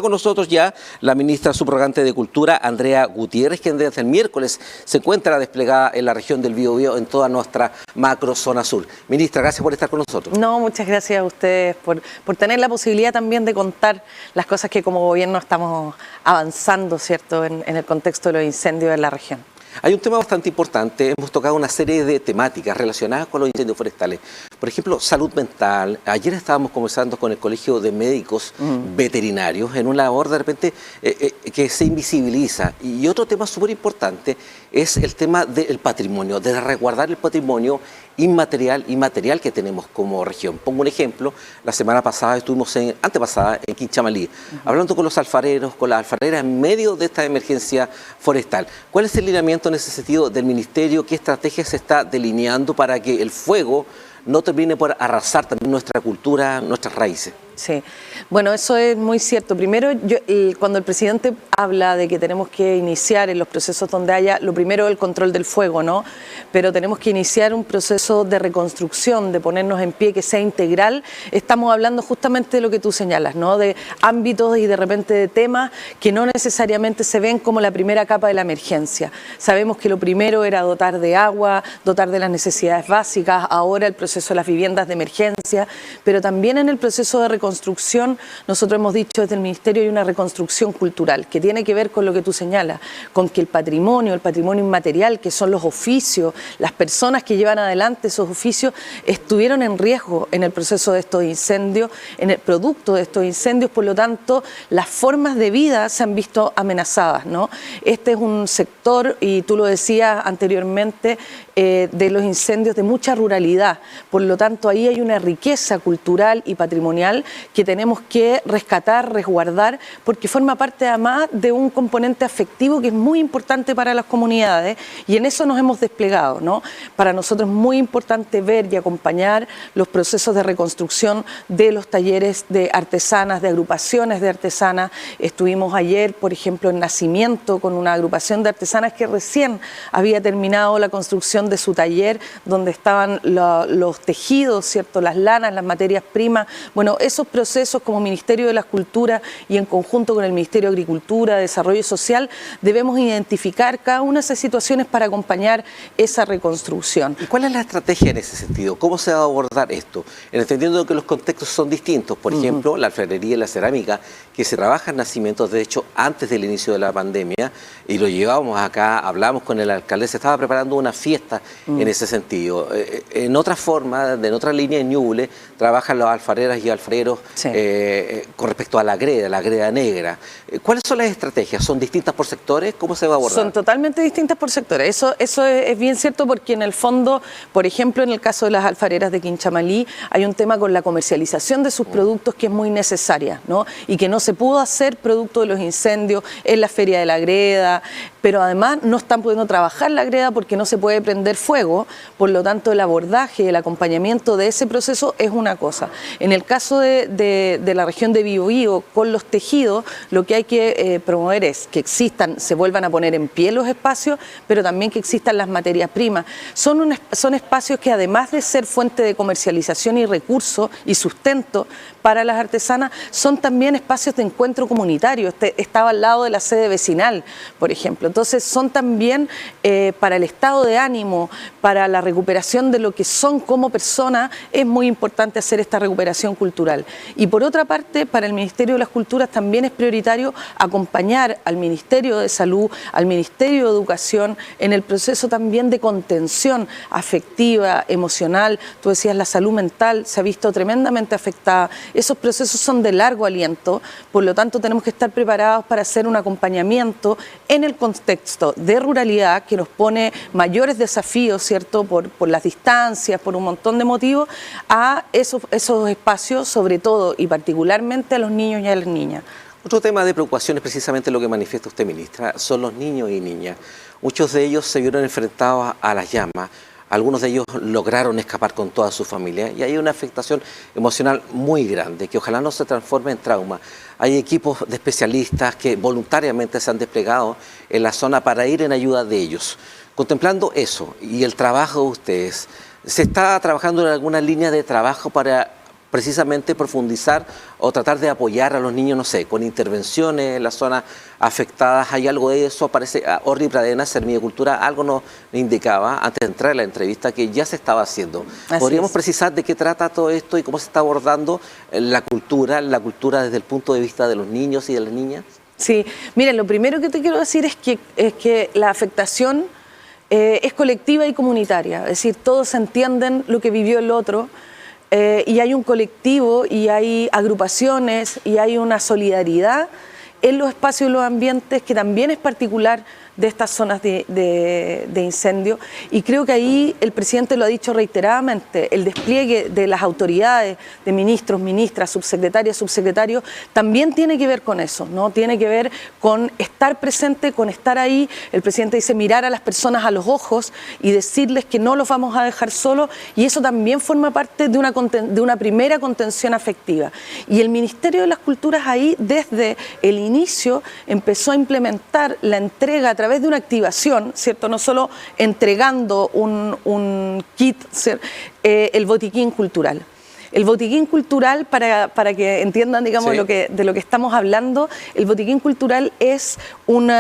Con nosotros ya la ministra subrogante de Cultura, Andrea Gutiérrez, quien desde el miércoles se encuentra desplegada en la región del Biobío, en toda nuestra macro zona sur. Ministra, gracias por estar con nosotros. No, muchas gracias a ustedes por tener la posibilidad también de contar las cosas que como gobierno estamos avanzando, ¿cierto?, en el contexto de los incendios en la región. Hay un tema bastante importante, hemos tocado una serie de temáticas relacionadas con los incendios forestales. Por ejemplo, salud mental. Ayer estábamos conversando con el Colegio de Médicos Veterinarios en una labor de repente que se invisibiliza. Y otro tema súper importante es el tema del patrimonio, de resguardar el patrimonio inmaterial y material que tenemos como región. Pongo un ejemplo, la semana pasada estuvimos antepasada en Quinchamalí, hablando con los alfareros, con las alfareras en medio de esta emergencia forestal. ¿Cuál es el lineamiento en ese sentido del Ministerio? ¿Qué estrategia se está delineando para que el fuego no termine por arrasar también nuestra cultura, nuestras raíces? Sí, bueno, eso es muy cierto. Primero, cuando el presidente habla de que tenemos que iniciar en los procesos donde haya, lo primero el control del fuego, ¿no? Pero tenemos que iniciar un proceso de reconstrucción, de ponernos en pie, que sea integral. Estamos hablando justamente de lo que tú señalas, ¿no? De ámbitos y de repente de temas que no necesariamente se ven como la primera capa de la emergencia. Sabemos que lo primero era dotar de agua, dotar de las necesidades básicas, ahora el proceso de las viviendas de emergencia, pero también en el proceso de reconstrucción nosotros hemos dicho desde el Ministerio hay una reconstrucción cultural que tiene que ver con lo que tú señalas, con que el patrimonio inmaterial, que son los oficios, las personas que llevan adelante esos oficios, estuvieron en riesgo en el proceso de estos incendios, en el producto de estos incendios, por lo tanto, las formas de vida se han visto amenazadas, ¿no? Este es un sector, y tú lo decías anteriormente, de los incendios de mucha ruralidad, por lo tanto, ahí hay una riqueza cultural y patrimonial que tenemos que rescatar, resguardar, porque forma parte además de un componente afectivo que es muy importante para las comunidades y en eso nos hemos desplegado, ¿no? Para nosotros es muy importante ver y acompañar los procesos de reconstrucción de los talleres de artesanas, de agrupaciones de artesanas. Estuvimos ayer, por ejemplo, en Nacimiento con una agrupación de artesanas que recién había terminado la construcción de su taller, donde estaban los tejidos, ¿cierto?, las lanas, las materias primas. Bueno, esos procesos como Ministerio de la Cultura y en conjunto con el Ministerio de Agricultura, Desarrollo Social, debemos identificar cada una de esas situaciones para acompañar esa reconstrucción. ¿Y cuál es la estrategia en ese sentido? ¿Cómo se va a abordar esto? Entendiendo que los contextos son distintos, por ejemplo, la alfarería y la cerámica, que se trabaja en Nacimientos, de hecho, antes del inicio de la pandemia, y lo llevamos acá, hablamos con el alcalde, se estaba preparando una fiesta en ese sentido. En otra forma, en otra línea en Ñuble, trabajan las alfareras y alfareros con respecto a la greda negra. ¿Cuáles son las estrategias? ¿Son distintas por sectores? ¿Cómo se va a abordar? Son totalmente distintas por sectores. Eso es bien cierto porque en el fondo, por ejemplo, en el caso de las alfareras de Quinchamalí, hay un tema con la comercialización de sus productos que es muy necesaria, ¿no? Y que no se pudo hacer producto de los incendios en la Feria de la Greda, pero además no están pudiendo trabajar la greda porque no se puede prender fuego, por lo tanto el abordaje, el acompañamiento de ese proceso es una cosa. En el caso de la región de Biobío, con los tejidos, lo que hay que promover es que existan, se vuelvan a poner en pie los espacios, pero también que existan las materias primas. Son espacios que además de ser fuente de comercialización y recursos y sustento para las artesanas, son también espacios de encuentro comunitario. Estaba al lado de la sede vecinal, por ejemplo. Entonces son también para el estado de ánimo, para la recuperación de lo que son como personas, es muy importante hacer esta recuperación cultural. Y por otra parte, para el Ministerio de las Culturas también es prioritario acompañar al Ministerio de Salud, al Ministerio de Educación, en el proceso también de contención afectiva, emocional. Tú decías, la salud mental se ha visto tremendamente afectada. Esos procesos son de largo aliento, por lo tanto tenemos que estar preparados para hacer un acompañamiento en el contexto de ruralidad que nos pone mayores desafíos, ¿cierto?, por las distancias, por un montón de motivos, a esos espacios, sobre todo y particularmente a los niños y a las niñas. Otro tema de preocupación es precisamente lo que manifiesta usted, ministra, son los niños y niñas. Muchos de ellos se vieron enfrentados a las llamas. Algunos de ellos lograron escapar con toda su familia y hay una afectación emocional muy grande que ojalá no se transforme en trauma. Hay equipos de especialistas que voluntariamente se han desplegado en la zona para ir en ayuda de ellos. Contemplando eso y el trabajo de ustedes, ¿se está trabajando en alguna línea de trabajo para precisamente profundizar o tratar de apoyar a los niños, no sé, con intervenciones en las zonas afectadas. ¿Hay algo de eso? Parece, Orly Pradenas, Seremi Cultura, algo nos indicaba antes de entrar en la entrevista que ya se estaba haciendo. ¿Podríamos precisar de qué trata todo esto y cómo se está abordando la cultura desde el punto de vista de los niños y de las niñas? Sí, miren, lo primero que te quiero decir es que la afectación es colectiva y comunitaria, es decir, todos entienden lo que vivió el otro. Y hay un colectivo y hay agrupaciones y hay una solidaridad en los espacios y los ambientes que también es particular de estas zonas de incendio, y creo que ahí el presidente lo ha dicho reiteradamente, el despliegue de las autoridades, de ministros, ministras, subsecretarias, subsecretarios, también tiene que ver con eso, ¿no? Tiene que ver con estar presente, con estar ahí. El presidente dice mirar a las personas a los ojos y decirles que no los vamos a dejar solos, y eso también forma parte de una primera contención afectiva. Y el Ministerio de las Culturas ahí, desde el inicio, empezó a implementar la entrega a través de una activación, ¿cierto? No solo entregando un kit, el botiquín cultural. El botiquín cultural, para que entiendan, digamos, sí, de lo que estamos hablando, el botiquín cultural es un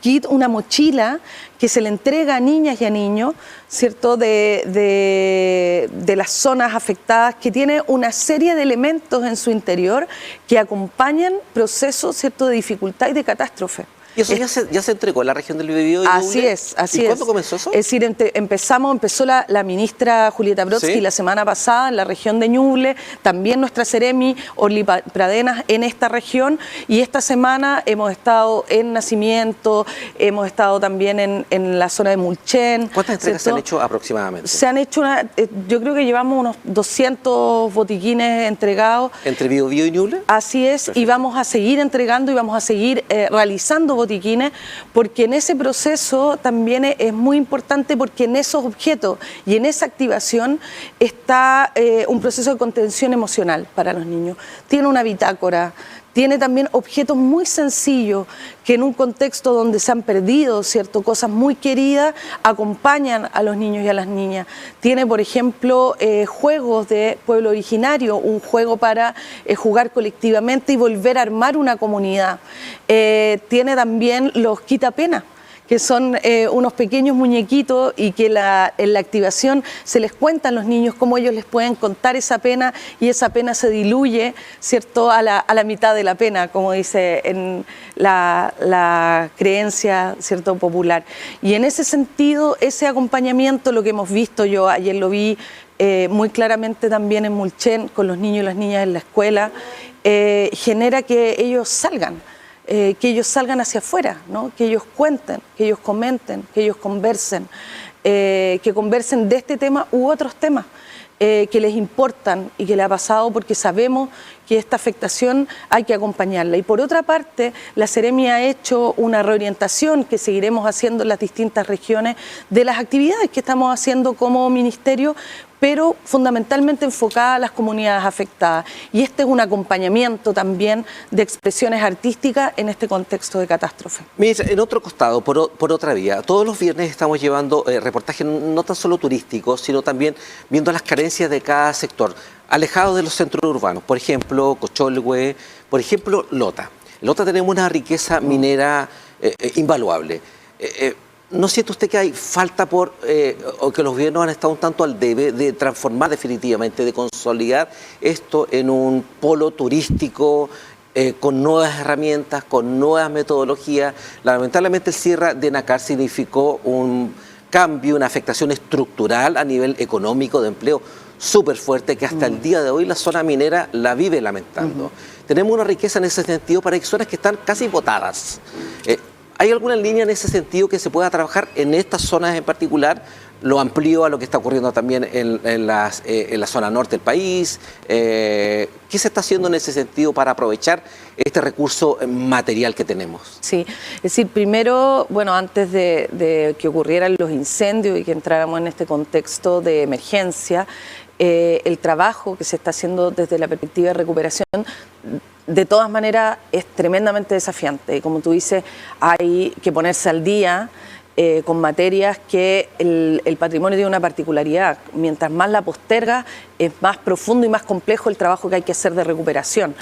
kit, una mochila que se le entrega a niñas y a niños, ¿cierto? De las zonas afectadas, que tiene una serie de elementos en su interior que acompañan procesos, ¿cierto?, de dificultad y de catástrofe. ¿Y eso ya se entregó en la región del Biobío y Así Ñuble? es, así es. ¿Y cuándo comenzó eso? Es decir, empezó la ministra Julieta Brodsky, ¿sí?, la semana pasada en la región de Ñuble, también nuestra Seremi Orly Pradenas en esta región, y esta semana hemos estado en Nacimiento, hemos estado también en la zona de Mulchen. ¿Cuántas entregas se han hecho aproximadamente? Se han hecho, yo creo que llevamos unos 200 botiquines entregados. ¿Entre Biobío y Ñuble? Así es. Perfecto. Y vamos a seguir entregando y vamos a seguir realizando botiquines, porque en ese proceso también es muy importante, porque en esos objetos y en esa activación está un proceso de contención emocional para los niños. Tiene una bitácora, tiene también objetos muy sencillos que en un contexto donde se han perdido, ¿cierto?, cosas muy queridas, acompañan a los niños y a las niñas. Tiene, por ejemplo, juegos de pueblo originario, un juego para jugar colectivamente y volver a armar una comunidad. Tiene también los quitapenas, que son unos pequeños muñequitos, y que en la activación se les cuentan a los niños cómo ellos les pueden contar esa pena, y esa pena se diluye, ¿cierto?, a la mitad de la pena, como dice en la creencia, ¿cierto?, popular. Y en ese sentido, ese acompañamiento, lo que hemos visto, yo ayer lo vi muy claramente también en Mulchen, con los niños y las niñas en la escuela, genera que ellos salgan hacia afuera, ¿no?, que ellos cuenten, que ellos comenten, que ellos conversen, que conversen de este tema u otros temas que les importan y que le ha pasado, porque sabemos que esta afectación hay que acompañarla. Y por otra parte, la Seremi ha hecho una reorientación que seguiremos haciendo en las distintas regiones de las actividades que estamos haciendo como ministerio, pero fundamentalmente enfocada a las comunidades afectadas. Y este es un acompañamiento también de expresiones artísticas en este contexto de catástrofe. Mira, en otro costado, por otra vía, todos los viernes estamos llevando reportajes no tan solo turísticos, sino también viendo las carencias de cada sector, alejados de los centros urbanos. Por ejemplo, Cocholhue, por ejemplo, Lota. En Lota tenemos una riqueza minera invaluable. ¿No siente usted que hay falta o que los gobiernos han estado un tanto al debe de transformar definitivamente, de consolidar esto en un polo turístico con nuevas herramientas, con nuevas metodologías? Lamentablemente el cierre de Nácar significó un cambio, una afectación estructural a nivel económico, de empleo súper fuerte, que hasta el día de hoy la zona minera la vive lamentando. Tenemos una riqueza en ese sentido, para zonas que están casi botadas. ¿Hay alguna línea en ese sentido que se pueda trabajar en estas zonas en particular? Lo amplió a lo que está ocurriendo también en la zona norte del país. ¿Qué se está haciendo en ese sentido para aprovechar este recurso material que tenemos? Sí, es decir, primero, bueno, antes de que ocurrieran los incendios y que entráramos en este contexto de emergencia, el trabajo que se está haciendo desde la perspectiva de recuperación, de todas maneras, es tremendamente desafiante. Y como tú dices, hay que ponerse al día con materias que el patrimonio tiene una particularidad. Mientras más la posterga, es más profundo y más complejo el trabajo que hay que hacer de recuperación.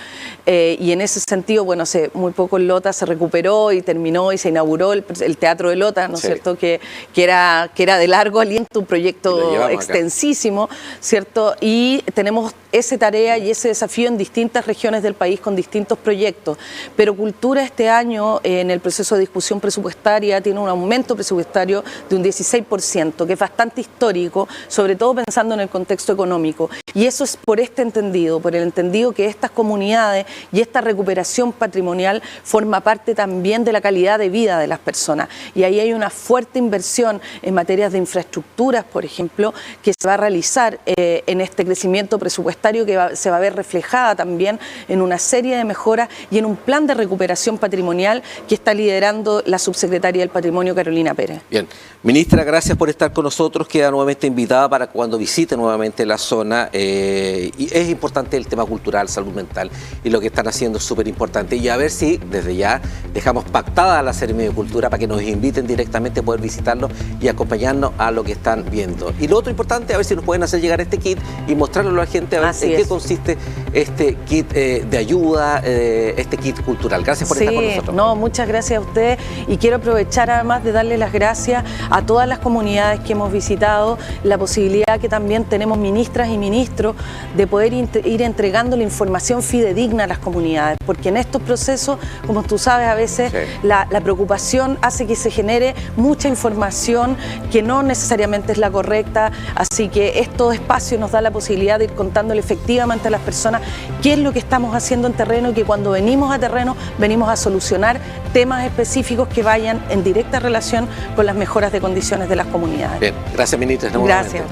Y en ese sentido, bueno, hace muy poco en Lota se recuperó y terminó y se inauguró el Teatro de Lota, ¿no es cierto? Que era de largo aliento, un proyecto extensísimo, ¿cierto? Y tenemos esa tarea y ese desafío en distintas regiones del país con distintos proyectos. Pero Cultura este año, en el proceso de discusión presupuestaria, tiene un aumento presupuestario de un 16%, que es bastante histórico, sobre todo pensando en el contexto económico. Y eso es por este entendido, por el entendido que estas comunidades y esta recuperación patrimonial forma parte también de la calidad de vida de las personas. Y ahí hay una fuerte inversión en materias de infraestructuras, por ejemplo, que se va a realizar en este crecimiento presupuestario que se va a ver reflejada también en una serie de mejoras y en un plan de recuperación patrimonial que está liderando la subsecretaria del Patrimonio, Carolina Pérez. Bien, ministra, gracias por estar con nosotros. Queda nuevamente invitada para cuando visite nuevamente la zona. Y es importante el tema cultural, salud mental, y lo que están haciendo es súper importante. Y a ver si desde ya dejamos pactada la ceremonia de cultura para que nos inviten directamente a poder visitarlo y acompañarnos a lo que están viendo. Y lo otro importante, a ver si nos pueden hacer llegar este kit y mostrarlo a la gente a ver en qué consiste este kit de ayuda, este kit cultural. Gracias por estar con nosotros. No, muchas gracias a ustedes, y quiero aprovechar además de darle las gracias a todas las comunidades que hemos visitado, la posibilidad que también tenemos ministras y ministros de poder ir entregando la información fidedigna a las comunidades, porque en estos procesos, como tú sabes, a veces la preocupación hace que se genere mucha información que no necesariamente es la correcta, así que estos espacios nos dan la posibilidad de ir contándole efectivamente a las personas qué es lo que estamos haciendo en terreno, y que cuando venimos a terreno venimos a solucionar temas específicos que vayan en directa relación con las mejoras de condiciones de las comunidades. Bien, gracias, ministra. Gracias.